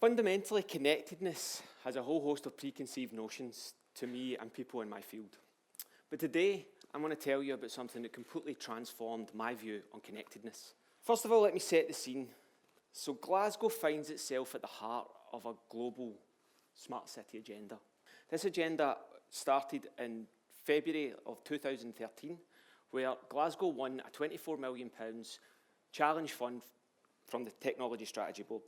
Fundamentally, connectedness has a whole host of preconceived notions to me and people in my field. But today, I'm going to tell you about something that completely transformed my view on connectedness. First of all, let me set the scene. So Glasgow finds itself at the heart of a global smart city agenda. This agenda started in February of 2013, where Glasgow won a £24 million challenge fund from the Technology Strategy Board.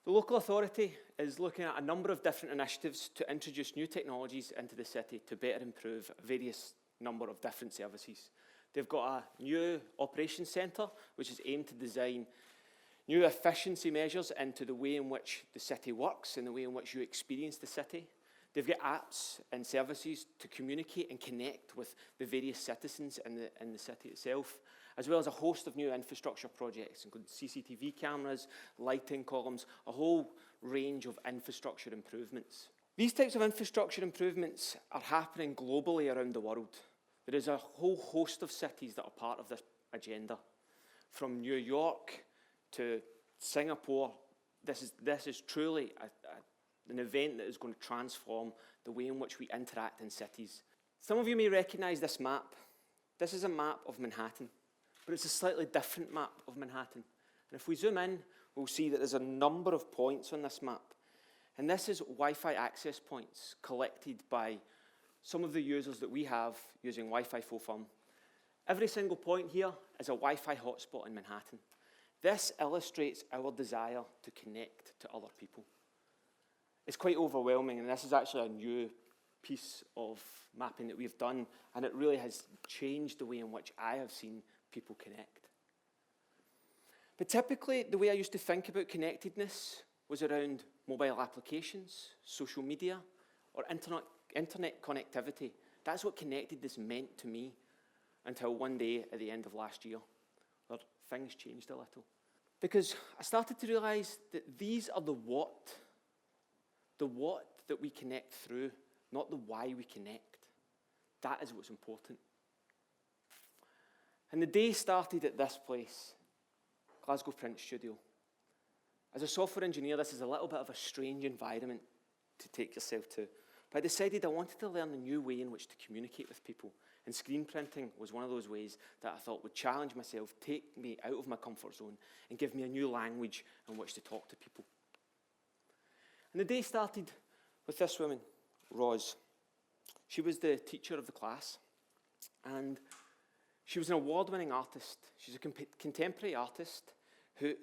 The local authority is looking at a number of different initiatives to introduce new technologies into the city to better improve various number of different services. They've got a new operations centre, which is aimed to design new efficiency measures into the way in which the city works and the way in which you experience the city. They've got apps and services to communicate and connect with the various citizens in the city itself, as well as a host of new infrastructure projects, including CCTV cameras, lighting columns, a whole range of infrastructure improvements. These types of infrastructure improvements are happening globally around the world. There is a whole host of cities that are part of this agenda. From New York to Singapore, this is truly an event that is going to transform the way in which we interact in cities. Some of you may recognise this map. This is a map of Manhattan, but it's a slightly different map of Manhattan. And if we zoom in, we'll see that there's a number of points on this map. And this is Wi-Fi access points collected by some of the users that we have using Wi-Fi for Fun. Every single point here is a Wi-Fi hotspot in Manhattan. This illustrates our desire to connect to other people. It's quite overwhelming, and this is actually a new piece of mapping that we've done, and it really has changed the way in which I have seen people connect. But typically, the way I used to think about connectedness was around mobile applications, social media, or internet connectivity. That's what connectedness meant to me until one day at the end of last year, where things changed a little. Because I started to realise that these are the what that we connect through, not the why we connect. That is what's important. And the day started at this place, Glasgow Print Studio. As a software engineer, this is a little bit of a strange environment to take yourself to. But I decided I wanted to learn a new way in which to communicate with people. And screen printing was one of those ways that I thought would challenge myself, take me out of my comfort zone, and give me a new language in which to talk to people. And the day started with this woman, Roz. She was the teacher of the class, and she was an award-winning artist. She's a contemporary artist who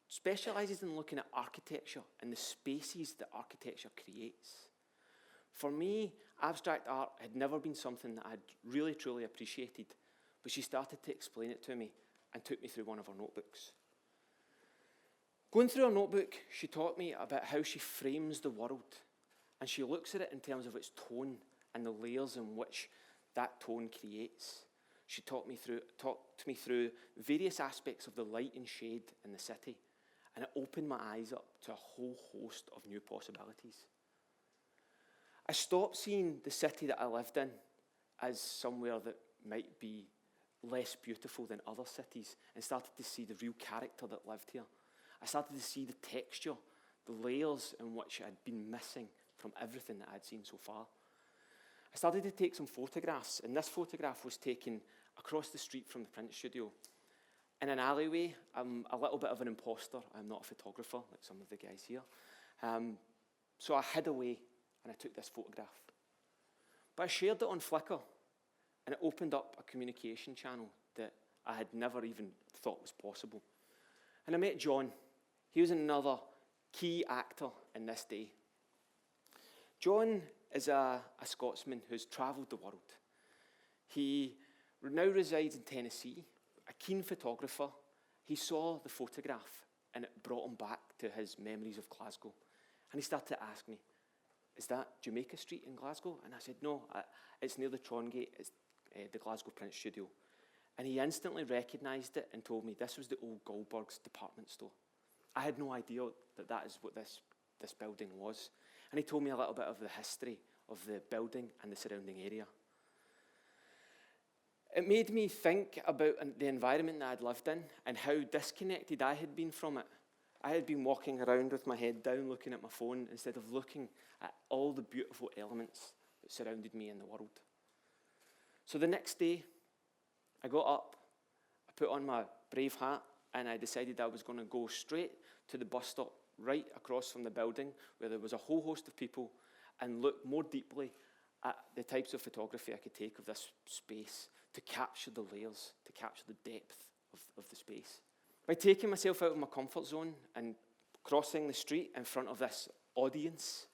specialises in looking at architecture and the spaces that architecture creates. For me, abstract art had never been something that I'd really, truly appreciated, but she started to explain it to me and took me through one of her notebooks. Going through her notebook, she taught me about how she frames the world, and she looks at it in terms of its tone and the layers in which that tone creates. She talked me through various aspects of the light and shade in the city, and it opened my eyes up to a whole host of new possibilities. I stopped seeing the city that I lived in as somewhere that might be less beautiful than other cities, and started to see the real character that lived here. I started to see the texture, the layers in which I'd been missing from everything that I'd seen so far. I started to take some photographs, and this photograph was taken across the street from the print studio. In an alleyway, I'm a little bit of an imposter. I'm not a photographer like some of the guys here. So I hid away and I took this photograph. But I shared it on Flickr, and it opened up a communication channel that I had never even thought was possible. And I met John. He was another key actor in this day. John is a Scotsman who's travelled the world. He now resides in Tennessee, a keen photographer. He saw the photograph and it brought him back to his memories of Glasgow. And he started to ask me, "Is that Jamaica Street in Glasgow?" And I said, "No, it's near the Trongate, it's the Glasgow Print Studio." And he instantly recognised it and told me this was the old Goldberg's department store. I had no idea that is what this building was. And he told me a little bit of the history of the building and the surrounding area. It made me think about the environment that I'd lived in and how disconnected I had been from it. I had been walking around with my head down looking at my phone instead of looking at all the beautiful elements that surrounded me in the world. So the next day, I got up, I put on my brave hat, and I decided I was going to go straight to the bus stop right across from the building where there was a whole host of people and look more deeply at the types of photography I could take of this space to capture the layers, to capture the depth of the space. By taking myself out of my comfort zone and crossing the street in front of this audience,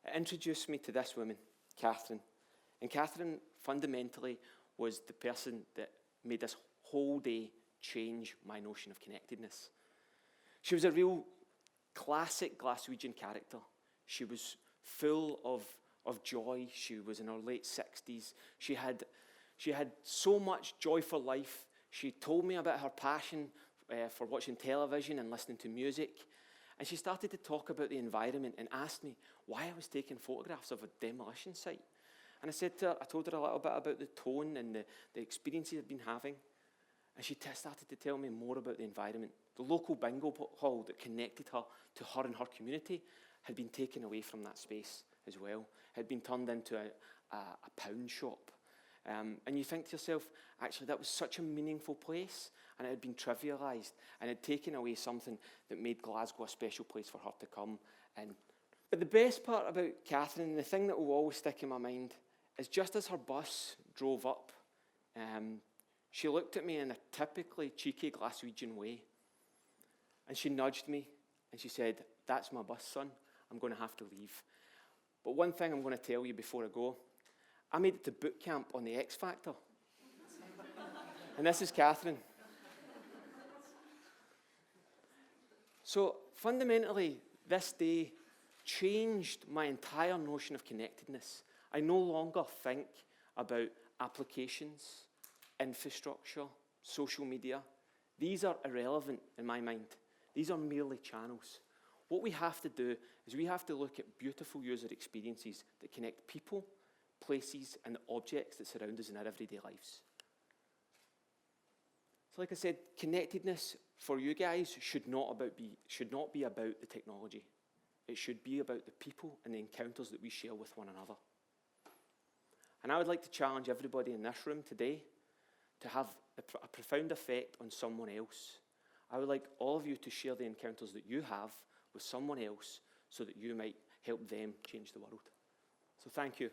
it introduced me to this woman, Catherine. And Catherine fundamentally was the person that made this whole day change my notion of connectedness. She was a real classic Glaswegian character. She was full of joy. She was in her late 60s. She had so much joy for life. She told me about her passion for watching television and listening to music. And she started to talk about the environment and asked me why I was taking photographs of a demolition site. And I told her a little bit about the tone and the experiences I'd been having. And she started to tell me more about the environment. The local bingo hall that connected her to her and her community had been taken away from that space as well, had been turned into a pound shop. And you think to yourself, actually, that was such a meaningful place, and it had been trivialised, and had taken away something that made Glasgow a special place for her to come in. But the best part about Catherine, and the thing that will always stick in my mind, is just as her bus drove up, she looked at me in a typically cheeky Glaswegian way, and she nudged me, and she said, "That's my bus, son. I'm going to have to leave. But one thing I'm going to tell you before I go, I made it to boot camp on the X Factor." And this is Catherine. So fundamentally, this day changed my entire notion of connectedness. I no longer think about applications, infrastructure, social media. These are irrelevant in my mind. These are merely channels. What we have to do is we have to look at beautiful user experiences that connect people, places, and objects that surround us in our everyday lives. So like I said, connectedness for you guys should not be about the technology. It should be about the people and the encounters that we share with one another. And I would like to challenge everybody in this room today to have a profound effect on someone else. I would like all of you to share the encounters that you have with someone else so that you might help them change the world. So thank you.